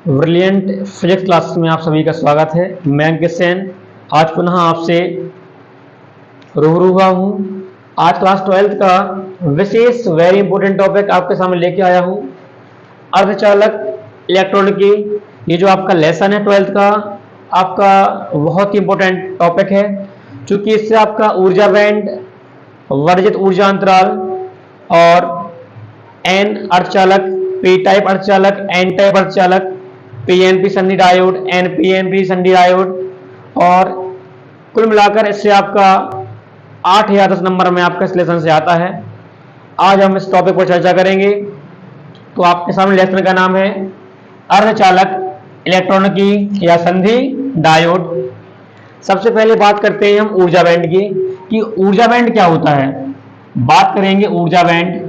Brilliant physics class में आप सभी का स्वागत है। मैं अंकित सेन आज पुनः आपसे रूबरू हुआ हूँ। आज क्लास 12th का विशेष वेरी इंपॉर्टेंट टॉपिक आपके सामने लेके आया हूँ, अर्धचालक इलेक्ट्रॉनिकी। ये जो आपका लेसन है 12th का, आपका बहुत ही इंपॉर्टेंट टॉपिक है, क्योंकि इससे आपका ऊर्जा बैंड, वर्जित ऊर्जा अंतराल और एन अर्धचालक, पी टाइप अर्धचालक, एन टाइप अर्धचालक, पीएनपी संधि डायोड, एनपीएनपी संधि डायोड, और कुल मिलाकर इससे आपका 8 या 10 नंबर में आपका इस लेसन से आता है। आज हम इस टॉपिक पर चर्चा करेंगे। तो आपके सामने लेसन का नाम है अर्धचालक इलेक्ट्रॉनिकी या संधि डायोड। सबसे पहले बात करते हैं हम ऊर्जा बैंड की कि ऊर्जा बैंड क्या होता है। बात करेंगे ऊर्जा बैंड।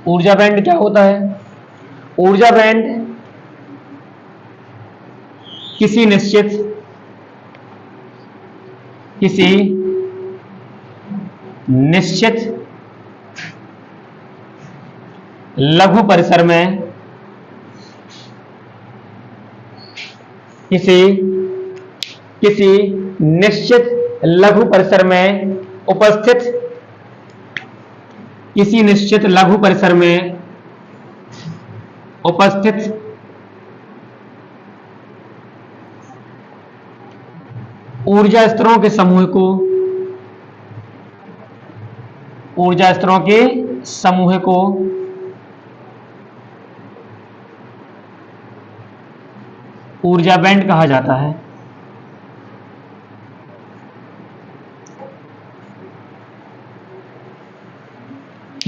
ऊर्जा बैंड क्या होता है? ऊर्जा बैंड किसी निश्चित लघु परिसर में किसी निश्चित लघु परिसर में उपस्थित किसी निश्चित लघु परिसर में उपस्थित ऊर्जा स्तरों के समूह को ऊर्जा बैंड कहा जाता है।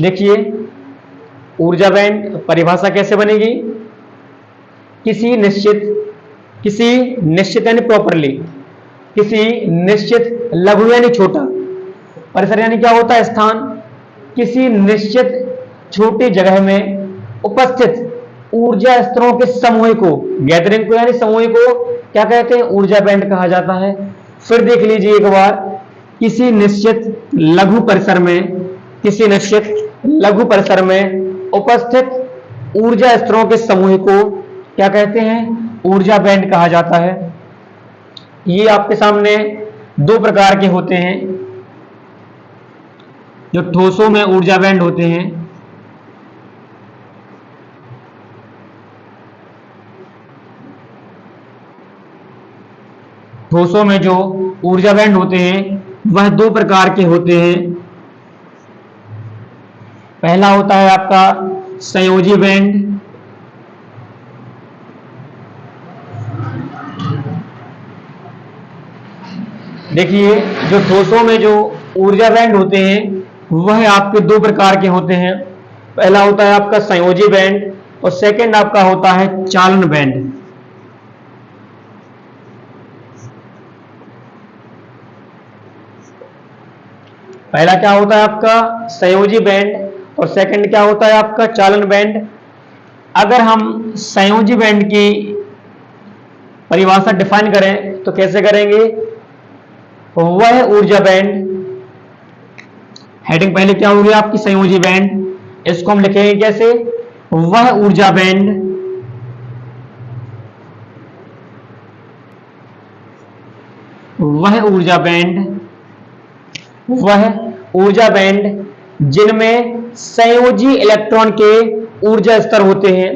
देखिए ऊर्जा बैंड परिभाषा कैसे बनेगी। किसी निश्चित यानी प्रॉपरली, किसी निश्चित लघु यानी छोटा परिसर यानी क्या होता है? स्थान। किसी निश्चित छोटी जगह में उपस्थित ऊर्जा स्तरों के समूह को, गैदरिंग को यानी समूह को क्या कहते हैं? ऊर्जा बैंड कहा जाता है। फिर देख लीजिए एक बार, किसी निश्चित लघु परिसर में उपस्थित ऊर्जा स्तरों के समूह को क्या कहते हैं? ऊर्जा बैंड कहा जाता है। ये आपके सामने दो प्रकार के होते हैं। जो ठोसों में ऊर्जा बैंड होते हैं, ठोसों में जो ऊर्जा बैंड होते हैं वह दो प्रकार के होते हैं। पहला होता है आपका संयोजी बैंड, देखिए जो ठोसों में जो ऊर्जा बैंड होते हैं वह आपके दो प्रकार के होते हैं। पहला होता है आपका संयोजी बैंड और सेकंड आपका होता है चालन बैंड। पहला क्या होता है आपका? संयोजी बैंड, और सेकंड क्या होता है आपका? चालन बैंड। अगर हम संयोजी बैंड की परिभाषा डिफाइन करें तो कैसे करेंगे? वह ऊर्जा बैंड, हेडिंग पहले क्या होगी आपकी? संयोजी बैंड। इसको हम लिखेंगे कैसे? वह ऊर्जा बैंड जिनमें संयोजी इलेक्ट्रॉन के ऊर्जा स्तर होते हैं।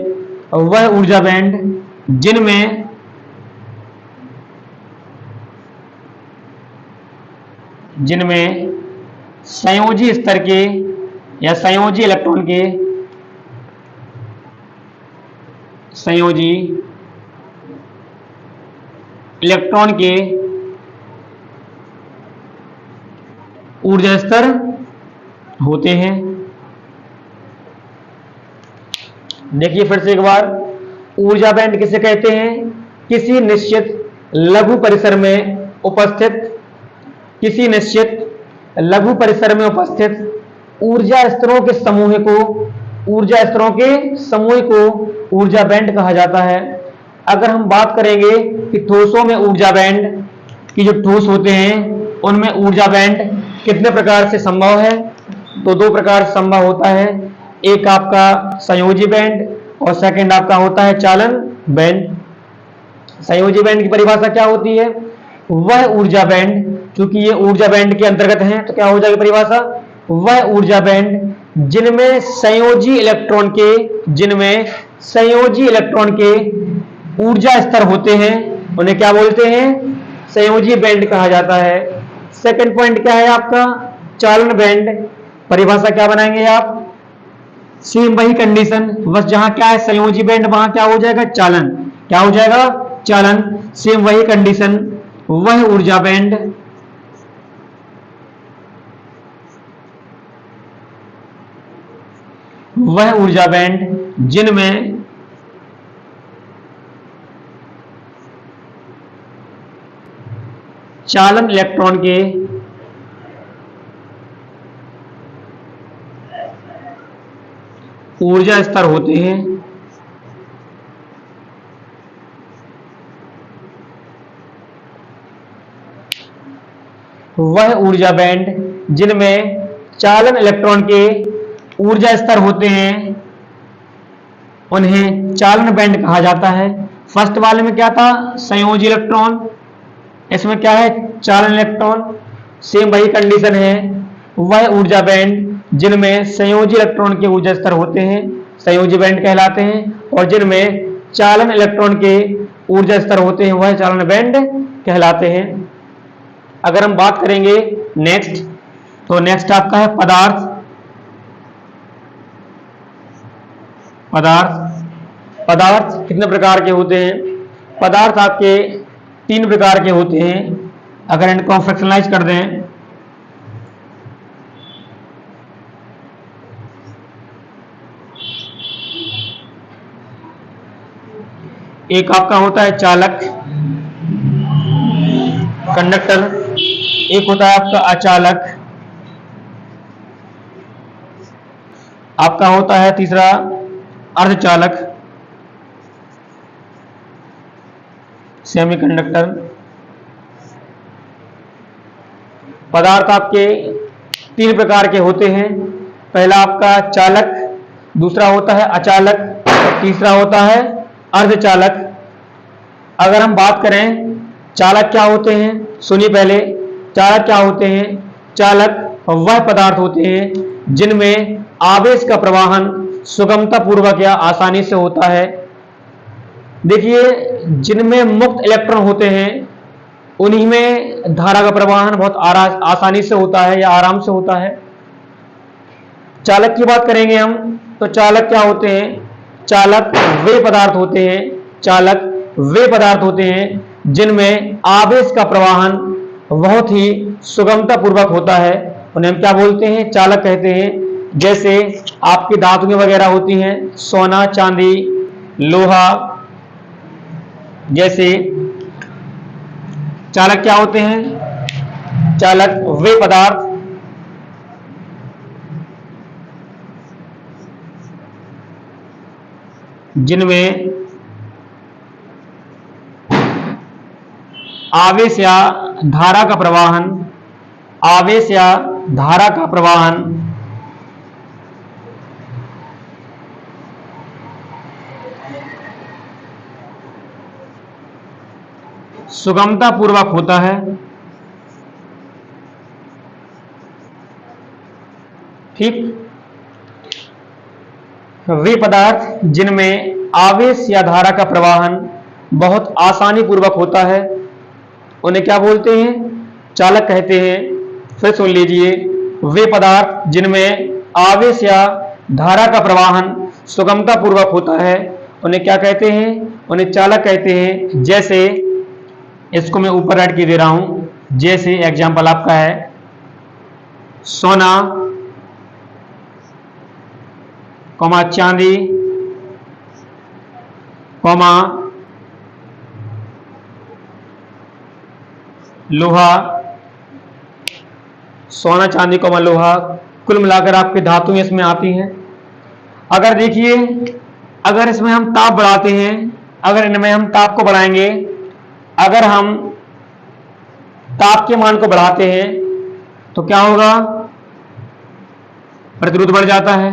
वह ऊर्जा बैंड जिनमें संयोजी स्तर के या संयोजी इलेक्ट्रॉन के ऊर्जा स्तर होते हैं। देखिए फिर से एक बार, ऊर्जा बैंड किसे कहते हैं? किसी निश्चित लघु परिसर में उपस्थित ऊर्जा स्तरों के समूह को ऊर्जा बैंड कहा जाता है। अगर हम बात करेंगे कि ठोसों में ऊर्जा बैंड की, जो ठोस होते हैं उनमें ऊर्जा बैंड कितने प्रकार से संभव है, तो दो प्रकार संभव होता है, एक आपका संयोजी बैंड और सेकंड आपका होता है चालन बैंड। संयोजी बैंड की परिभाषा क्या होती है? वह ऊर्जा बैंड, क्योंकि ये ऊर्जा बैंड के अंतर्गत है तो क्या हो जाएगी परिभाषा? वह ऊर्जा बैंड जिनमें संयोजी इलेक्ट्रॉन के ऊर्जा स्तर होते हैं उन्हें क्या बोलते हैं? संयोजी बैंड कहा जाता है। सेकंड पॉइंट क्या है आपका? चालन बैंड। परिभाषा क्या बनाएंगे आप? सेम वही कंडीशन, बस जहां क्या है संयोजी बैंड वहां क्या हो जाएगा? चालन। क्या हो जाएगा? चालन। सेम वही कंडीशन, वह ऊर्जा बैंड जिनमें चालन इलेक्ट्रॉन के ऊर्जा स्तर होते हैं वह ऊर्जा बैंड जिनमें चालन इलेक्ट्रॉन के ऊर्जा स्तर होते हैं उन्हें चालन बैंड कहा जाता है। फर्स्ट वाले में क्या था? संयोजी इलेक्ट्रॉन, इसमें क्या है? चालन इलेक्ट्रॉन। सेम वही कंडीशन है, वह ऊर्जा बैंड जिनमें संयोजी इलेक्ट्रॉन के ऊर्जा स्तर होते हैं संयोजी बैंड कहलाते हैं, और जिनमें चालन इलेक्ट्रॉन के ऊर्जा स्तर होते हैं वह चालन बैंड कहलाते हैं। अगर हम बात करेंगे नेक्स्ट, तो नेक्स्ट आपका है पदार्थ। पदार्थ कितने प्रकार के होते हैं? पदार्थ आपके 3 प्रकार के होते हैं। अगर इनको हम फ्रैक्शनलाइज कर दें, एक आपका होता है चालक कंडक्टर, एक होता है आपका अचालक, आपका होता है तीसरा अर्धचालक सेमीकंडक्टर। पदार्थ आपके 3 प्रकार के होते हैं। पहला आपका चालक, दूसरा होता है अचालक, तीसरा होता है अर्धचालक। अगर हम बात करें चालक क्या होते हैं, सुनिए पहले चालक क्या होते हैं। चालक वह पदार्थ होते हैं जिनमें आवेश का प्रवाहन सुगमता पूर्वक या आसानी से होता है। देखिए, जिनमें मुक्त इलेक्ट्रॉन होते हैं उन्हीं में धारा का प्रवाहन बहुत आसानी से होता है या आराम से होता है। चालक की बात करेंगे हम, तो चालक क्या होते हैं? चालक वे पदार्थ होते हैं जिनमें आवेश का प्रवाहन बहुत ही सुगमता पूर्वक होता है, उन्हें हम क्या बोलते हैं? चालक कहते हैं। जैसे आपकी धातुएं वगैरह होती हैं, सोना, चांदी, लोहा, जैसे चालक क्या होते हैं? चालक वे पदार्थ जिनमें आवेश या धारा का प्रवाहन सुगमता पूर्वक होता है। ठीक, वे पदार्थ जिनमें आवेश या धारा का प्रवाहन बहुत आसानी पूर्वक होता है उन्हें क्या बोलते हैं? चालक कहते हैं। फिर सुन लीजिए, वे पदार्थ जिनमें आवेश या धारा का प्रवाहन सुगमता पूर्वक होता है उन्हें क्या कहते हैं? उन्हें चालक कहते हैं। जैसे इसको मैं ऊपर ऐड की दे रहा हूं, जैसे एग्जांपल आपका है सोना, कॉमा चांदी, कॉमा लोहा, सोना, चांदी, कॉमा लोहा, कुल मिलाकर आपकी धातुएं इसमें आती हैं। अगर देखिए, अगर इसमें हम ताप बढ़ाते हैं, अगर इनमें हम ताप को बढ़ाएंगे, अगर हम ताप के मान को बढ़ाते हैं तो क्या होगा? प्रतिरोध बढ़ जाता है।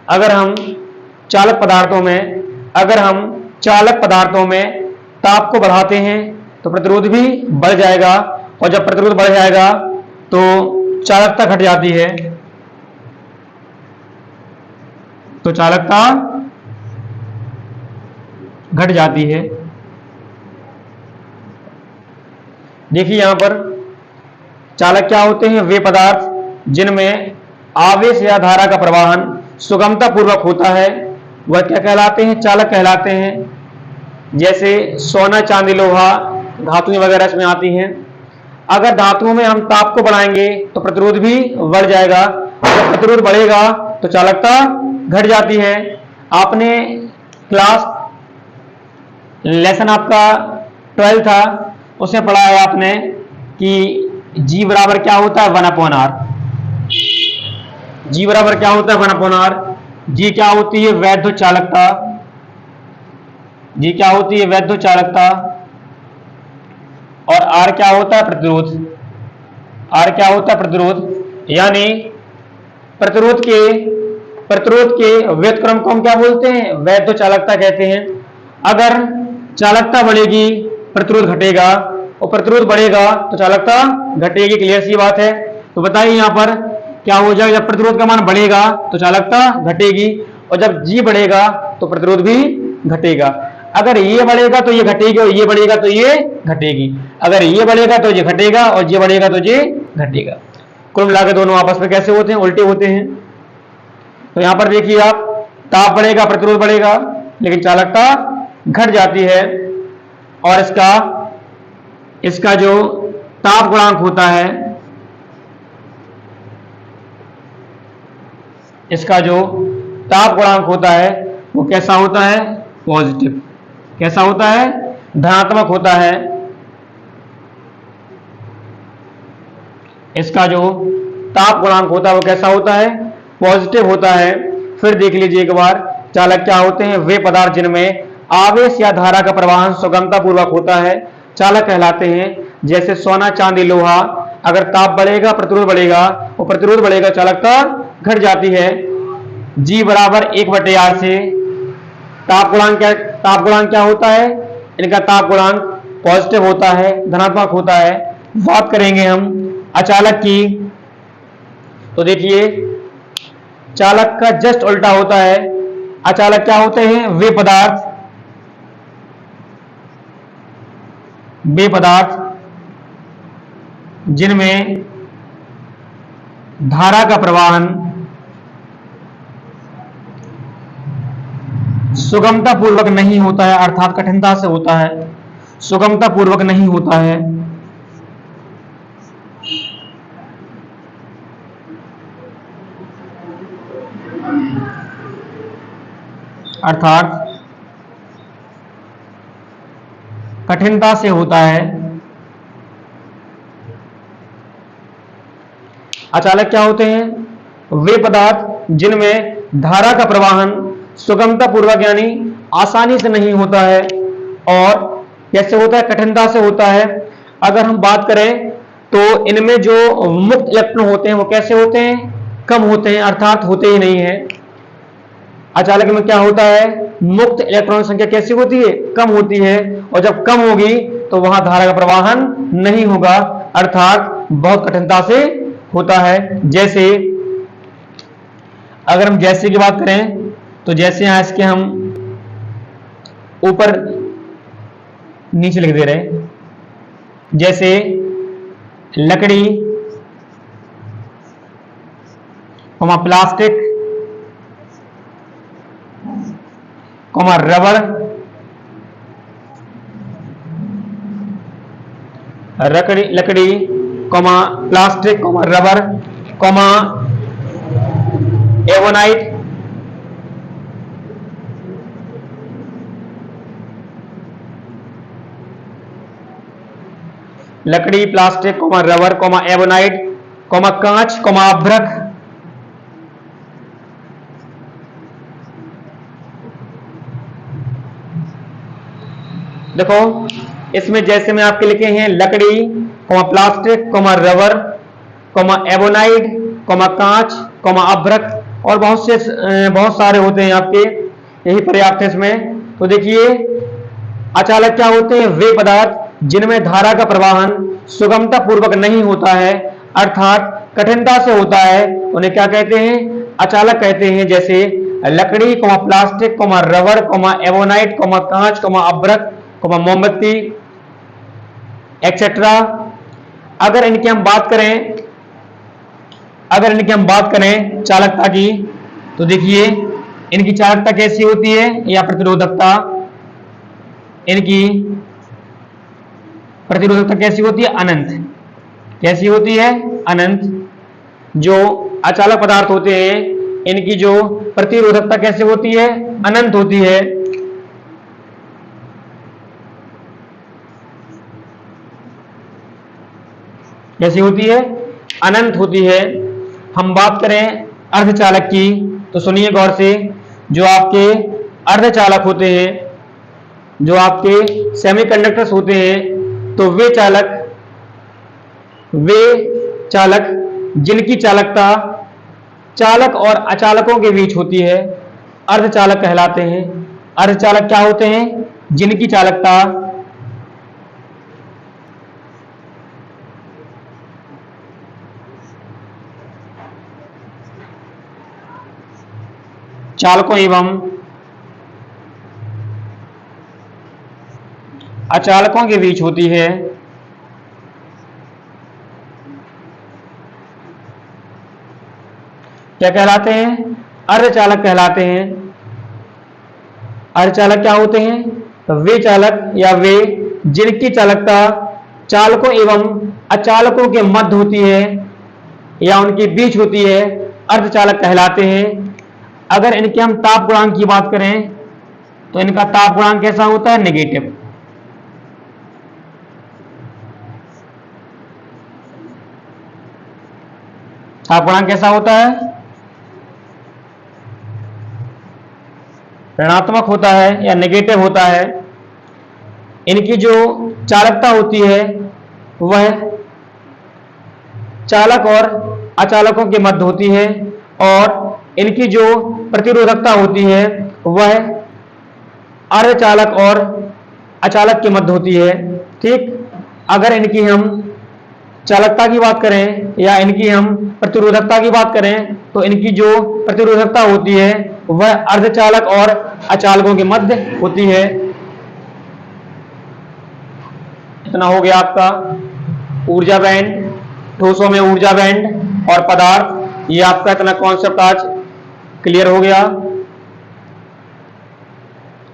अगर हम चालक पदार्थों में ताप को बढ़ाते हैं तो प्रतिरोध भी बढ़ जाएगा, और जब प्रतिरोध बढ़ जाएगा तो चालकता घट जाती है। तो चालकता घट जाती है। देखिए यहां पर चालक क्या होते हैं? वे पदार्थ जिनमें आवेश या धारा का प्रवाहन सुगमता पूर्वक होता है, वह क्या कहलाते हैं? चालक कहलाते हैं। जैसे सोना, चांदी, लोहा, धातुएं वगैरह इसमें आती हैं। अगर धातुओं में हम ताप को बढ़ाएंगे तो प्रतिरोध भी बढ़ जाएगा, जब प्रतिरोध बढ़ेगा तो चालकता घट जाती है। आपने क्लास लेसन आपका 12 था, उसमें पढ़ा है आपने कि G बराबर क्या होता है? 1/R। G बराबर क्या होता है? 1/R। G क्या होती है? वैद्युत चालकता। G क्या होती है? वैद्युत चालकता। और R क्या होता है? प्रतिरोध। R क्या होता है? प्रतिरोध। यानी प्रतिरोध के व्युत्क्रम को हम क्या बोलते हैं? वैद्युत चालकता कहते हैं। अगर चालकता बढ़ेगी प्रतिरोध घटेगा, और प्रतिरोध बढ़ेगा तो चालकता घटेगी। क्लियर सी बात है। तो बताइए यहां पर क्या हो जाएगा? जब प्रतिरोध का मान बढ़ेगा तो चालकता घटेगी, और जब G बढ़ेगा तो प्रतिरोध भी घटेगा। अगर ये बढ़ेगा तो ये घटेगी, और ये बढ़ेगा तो ये घटेगी। अगर ये बढ़ेगा तो ये घटेगा, और ये बढ़ेगा तो ये घटेगा। कुल मिला के दोनों आपस में कैसे होते हैं? उल्टे होते हैं। तो यहां पर देखिए आप, ताप बढ़ेगा प्रतिरोध बढ़ेगा, लेकिन चालकता घट जाती है। और इसका जो ताप गुणांक होता है, इसका जो ताप गुणांक होता है वो कैसा होता है? पॉजिटिव। कैसा होता है? धनात्मक होता है। इसका जो ताप गुणांक होता है वो कैसा होता है? पॉजिटिव होता है। फिर देख लीजिए एक बार, चालक क्या होते हैं? वे पदार्थ जिनमें आवेश या धारा का प्रवाहन सुगमता पूर्वक होता है, चालक कहलाते हैं। जैसे सोना, चांदी, लोहा। अगर ताप बढ़ेगा प्रतिरोध बढ़ेगा, और प्रतिरोध बढ़ेगा चालकता घट जाती है। G बराबर 1/R से ताप गुणांक क्या होता है? इनका ताप गुणांक पॉजिटिव होता है, धनात्मक होता है। बात करेंगे हम अचालक की, तो देखिए चालक का जस्ट उल्टा होता है। अचालक क्या होते हैं? वे पदार्थ जिनमें धारा का प्रवाहन सुगमता पूर्वक नहीं होता है, अर्थात कठिनता से होता है, सुगमता पूर्वक नहीं होता है। अर्थात कठिनता से होता है। अचालक क्या होते हैं? वे पदार्थ जिनमें धारा का प्रवाहन सुगमता पूर्वक यानी आसानी से नहीं होता है, और कैसे होता है? कठिनता से होता है। अगर हम बात करें तो इनमें जो मुक्त इलेक्ट्रॉन होते हैं वो कैसे होते हैं? कम होते हैं, अर्थात होते ही नहीं है। अचालक में क्या होता है? मुक्त इलेक्ट्रॉन संख्या कैसी होती है? कम होती है, और जब कम होगी तो वहां धारा का प्रवाहन नहीं होगा, अर्थात बहुत कठिनता से होता है। जैसे अगर हम जैसे की बात करें तो जैसे यहां इसके हम ऊपर नीचे लिख दे रहे हैं, जैसे लकड़ी, प्लास्टिक, रबर, लकड़ी, प्लास्टिक, रबर, एवोनाइट, लकड़ी, प्लास्टिक, रबर, एवोनाइट, कांच, अभ्रक। देखो इसमें जैसे मैं आपके लिखे हैं लकड़ी, प्लास्टिक, रबर, एबोनाइड, कांच, अभ्रक और बहुत सारे होते हैं आपके, यही पर्याप्त है इसमें। तो देखिए अचालक क्या होते हैं? वे पदार्थ जिनमें धारा का प्रवाहन सुगमता पूर्वक नहीं होता है, अर्थात कठिनता से होता है, उन्हें क्या कहते हैं? अचालक कहते हैं। जैसे लकड़ी, प्लास्टिक, रबर, एबोनाइट, कांच, अभ्रक, मोमबत्ती एक्सेट्रा। अगर इनकी हम बात करें चालकता की, तो देखिए इनकी चालकता कैसी होती है या प्रतिरोधकता, इनकी प्रतिरोधकता कैसी होती है? अनंत। कैसी होती है? अनंत। जो अचालक पदार्थ होते हैं इनकी जो प्रतिरोधकता कैसे होती है? अनंत होती है। कैसी होती है? अनंत होती है। हम बात करें अर्धचालक की, तो सुनिए गौर से। जो आपके अर्धचालक होते हैं, जो आपके सेमीकंडक्टर्स होते हैं, तो वे चालक जिनकी चालकता चालक और अचालकों के बीच होती है, अर्धचालक कहलाते हैं। अर्धचालक क्या होते हैं? जिनकी चालकता चालकों एवं अचालकों के बीच होती है। क्या कहलाते हैं? अर्धचालक कहलाते हैं। अर्धचालक क्या होते हैं? तो वे चालक या वे जिनकी चालकता चालकों एवं अचालकों के मध्य होती है या उनके बीच होती है, अर्धचालक कहलाते हैं। अगर इनके हम ताप गुणांक की बात करें, तो इनका ताप गुणांक कैसा होता है? नेगेटिव। ताप गुणांक कैसा होता है? ऋणात्मक होता है या नेगेटिव होता है। इनकी जो चालकता होती है वह चालक और अचालकों के मध्य होती है, और इनकी जो प्रतिरोधकता होती है वह अर्धचालक और अचालक के मध्य होती है। ठीक। अगर इनकी हम चालकता की बात करें या इनकी हम प्रतिरोधकता की बात करें, तो इनकी जो प्रतिरोधकता होती है वह अर्धचालक और अचालकों के मध्य होती है। इतना हो गया आपका ऊर्जा बैंड, ठोसों में ऊर्जा बैंड और पदार्थ। ये आपका इतना कॉन्सेप्ट आज क्लियर हो गया।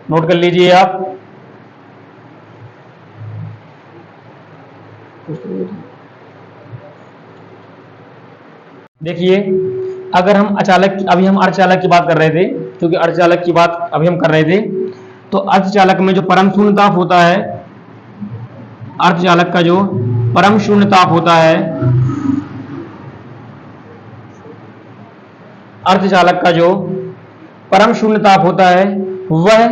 नोट कर लीजिए आप। देखिए अगर हम अभी हम अर्धचालक की बात कर रहे थे, क्योंकि अर्धचालक की बात अभी हम कर रहे थे, तो अर्धचालक में जो परम शून्य ताप होता है, अर्धचालक का जो परम शून्य ताप होता है, अर्धचालक का जो परम शून्य ताप होता है वह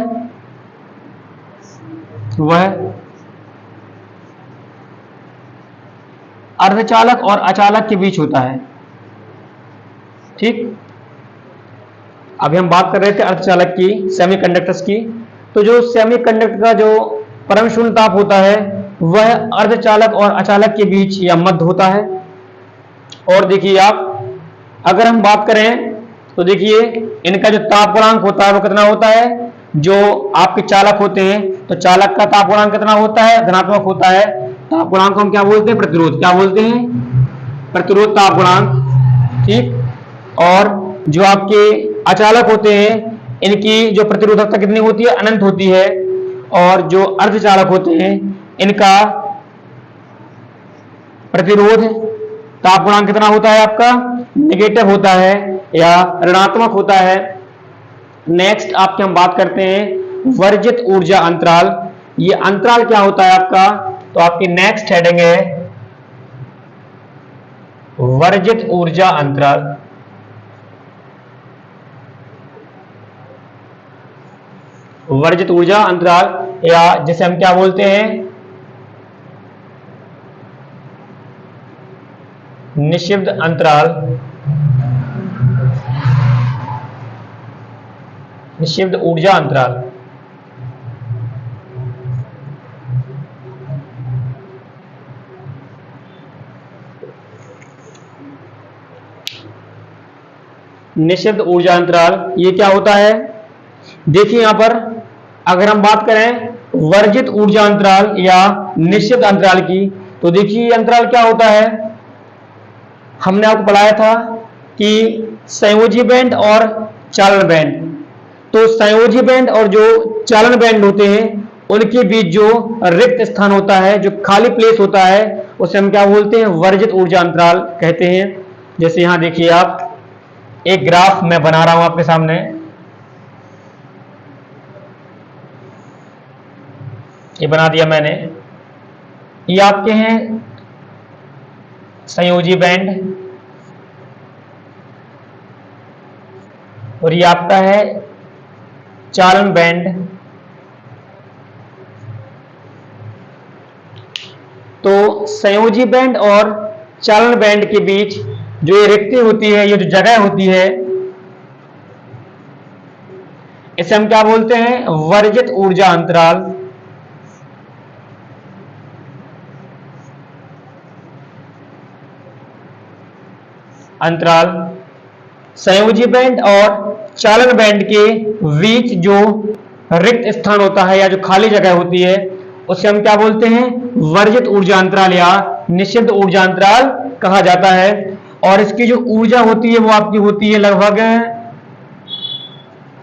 अर्धचालक और अचालक के बीच होता है। ठीक। अभी हम बात कर रहे थे अर्धचालक की, सेमीकंडक्टर्स की। तो जो सेमीकंडक्टर का जो परम शून्य ताप होता है वह अर्धचालक और अचालक के बीच या मध्य होता है। और देखिए आप, अगर हम बात करें तो देखिए इनका जो ताप गुणांक होता है वो कितना होता है? जो आपके चालक होते हैं, तो चालक का ताप गुणांक कितना होता है? धनात्मक होता है। ताप गुणांक को हम क्या बोलते हैं? प्रतिरोध। क्या बोलते हैं? प्रतिरोध ताप गुणांक। ठीक। और जो आपके अचालक होते हैं इनकी जो प्रतिरोधकता कितनी होती है? अनंत होती है। और जो अर्धचालक होते हैं इनका प्रतिरोध ताप गुणांक कितना होता है आपका? नेगेटिव होता है या ऋणात्मक होता है। नेक्स्ट आपके हम बात करते हैं वर्जित ऊर्जा अंतराल। ये अंतराल क्या होता है आपका? तो आपकी नेक्स्ट हेडिंग है वर्जित ऊर्जा अंतराल। वर्जित ऊर्जा अंतराल, या जिसे हम क्या बोलते हैं? निःशब्द अंतराल, निःशब्द ऊर्जा अंतराल। निःशब्द ऊर्जा अंतराल ये क्या होता है? देखिए यहां पर अगर हम बात करें वर्जित ऊर्जा अंतराल या निश्चित अंतराल की, तो देखिए ये अंतराल क्या होता है। हमने आपको पढ़ाया था कि संयोजी बैंड और चालन बैंड। तो संयोजी बैंड और जो चालन बैंड होते हैं उनके बीच जो रिक्त स्थान होता है, जो खाली प्लेस होता है, उसे हम क्या बोलते हैं? वर्जित ऊर्जा अंतराल कहते हैं। जैसे यहां देखिए आप एक ग्राफ मैं बना रहा हूं आपके सामने, ये बना दिया मैंने। ये आपके हैं संयोजी बैंड और ये आपका है चालन बैंड। तो संयोजी बैंड और चालन बैंड के बीच जो ये रिक्ति होती है, ये जो जगह होती है, इसे हम क्या बोलते हैं? वर्जित ऊर्जा अंतराल। अंतराल संयोजी बैंड और चालन बैंड के बीच जो रिक्त स्थान होता है या जो खाली जगह होती है, उसे हम क्या बोलते हैं? वर्जित ऊर्जा अंतराल या निःशब्द ऊर्जा अंतराल कहा जाता है। और इसकी जो ऊर्जा होती है वो आपकी होती है लगभग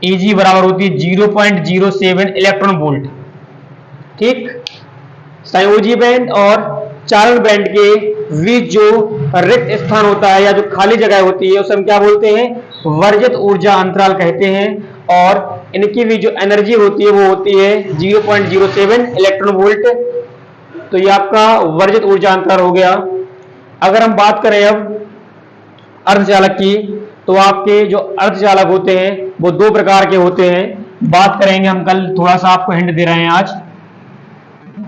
Eg बराबर होती है 0.07 इलेक्ट्रॉन वोल्ट। ठीक, संयोजी बैंड और चालन बैंड के बीच जो रिक्त स्थान होता है या जो खाली जगह होती है उसे हम क्या बोलते हैं? वर्जित ऊर्जा अंतराल कहते हैं। और इनकी भी जो एनर्जी होती है वो होती है 0.07 इलेक्ट्रॉन वोल्ट। तो ये आपका वर्जित ऊर्जा अंतराल हो गया। अगर हम बात करें अब अर्धचालक की, तो आपके जो अर्धचालक होते हैं वो दो प्रकार के होते हैं। बात करेंगे हम, कल थोड़ा सा आपको हिंट दे रहे हैं आज।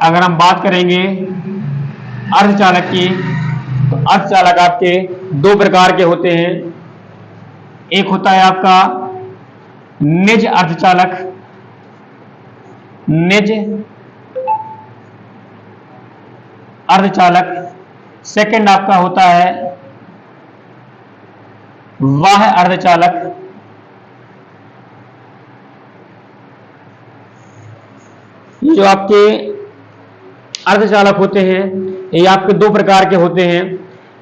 अगर हम बात करेंगे अर्धचालक की, तो अर्धचालक आपके दो प्रकार के होते हैं। एक होता है आपका निज अर्धचालक, निज अर्धचालक। सेकंड आपका होता है बाह्य अर्धचालक। ये जो आपके अर्धचालक होते हैं ये आपके दो प्रकार के होते हैं।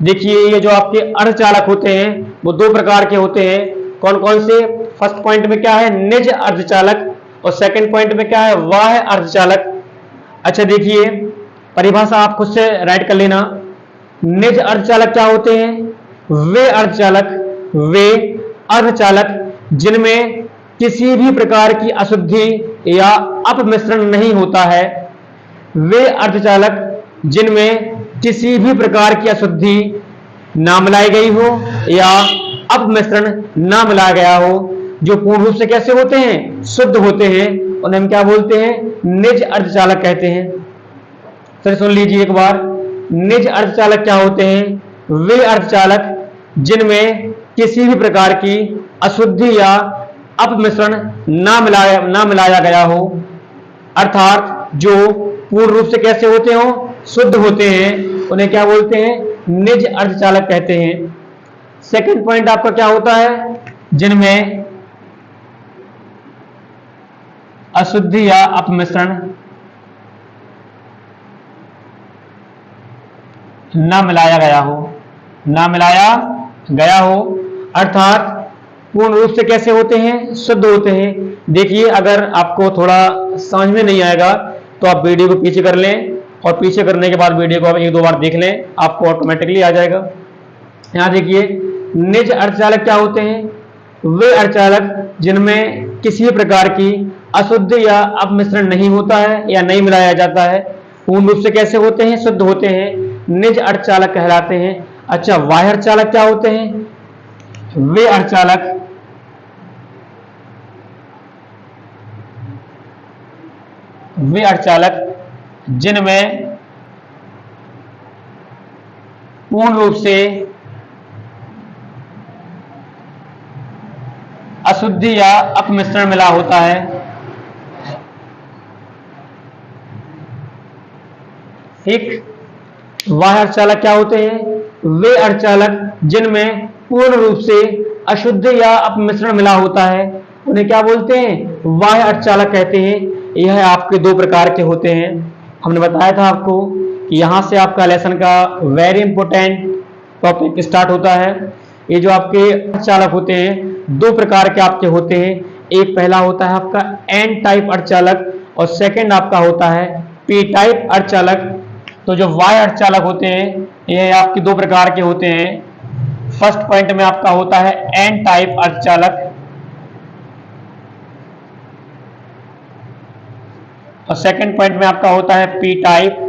देखिए ये जो आपके अर्धचालक होते हैं वो दो प्रकार के होते हैं। कौन कौन से? फर्स्ट पॉइंट में क्या है? निज अर्धचालक। और सेकंड पॉइंट में क्या है? बाह्य अर्धचालक। अच्छा देखिए परिभाषा आप खुद से राइट कर लेना। निज अर्धचालक क्या होते हैं? वे अर्धचालक जिनमें किसी भी प्रकार की अशुद्धि या अपमिश्रण नहीं होता है। वे अर्धचालक जिनमें किसी भी प्रकार की अशुद्धि ना मिलाई गई हो या अपमिश्रण ना मिलाया गया हो, जो पूर्ण रूप से कैसे होते हैं? शुद्ध होते हैं। उन्हें हम क्या बोलते हैं? निज अर्धचालक कहते हैं। फिर सुन लीजिए एक बार, निज अर्धचालक क्या होते हैं? वे अर्धचालक जिनमें किसी भी प्रकार की अशुद्धि या अपमिश्रण ना मिलाया गया हो, अर्थात जो पूर्ण रूप से कैसे होते हो? शुद्ध होते हैं। उन्हें क्या बोलते हैं? निज अर्धचालक कहते हैं। सेकंड पॉइंट आपका क्या होता है? जिनमें अशुद्धि या अपमिश्रण ना मिलाया गया हो, अर्थात पूर्ण रूप से कैसे होते हैं? शुद्ध होते हैं। देखिए अगर आपको थोड़ा समझ में नहीं आएगा तो आप वीडियो को पीछे कर लें और पीछे करने के बाद वीडियो को आप एक दो बार देख लें, आपको ऑटोमेटिकली आ जाएगा। यहां देखिए निज अर्धचालक क्या होते हैं? वे अर्धचालक जिनमें किसी प्रकार की अशुद्धि या अपमिश्रण नहीं होता है या नहीं मिलाया जाता है, पूर्ण रूप से कैसे होते हैं? शुद्ध होते हैं, निज अर्धचालक कहलाते हैं। अच्छा बाह्य अर्धचालक क्या होते हैं? वे अर्धचालक जिनमें पूर्ण रूप से अशुद्ध या अपमिश्रण मिला होता है। ठीक, वह अर्धचालक क्या होते हैं? वे अर्धचालक जिनमें पूर्ण रूप से अशुद्ध या अपमिश्रण मिला होता है उन्हें क्या बोलते हैं? वह अर्धचालक कहते हैं। यह आपके दो प्रकार के होते हैं। हमने बताया था आपको कि यहां से आपका लेसन का वेरी इंपॉर्टेंट टॉपिक स्टार्ट होता है। ये जो आपके अर्धचालक होते हैं दो प्रकार के आपके होते हैं। एक पहला होता है आपका एन टाइप अर्धचालक और सेकंड आपका होता है पी टाइप अर्धचालक। तो जो वाई अर्धचालक होते हैं ये आपके दो प्रकार के होते हैं। फर्स्ट पॉइंट में आपका होता है एन टाइप अर्धचालक और सेकंड पॉइंट में आपका होता है पी टाइप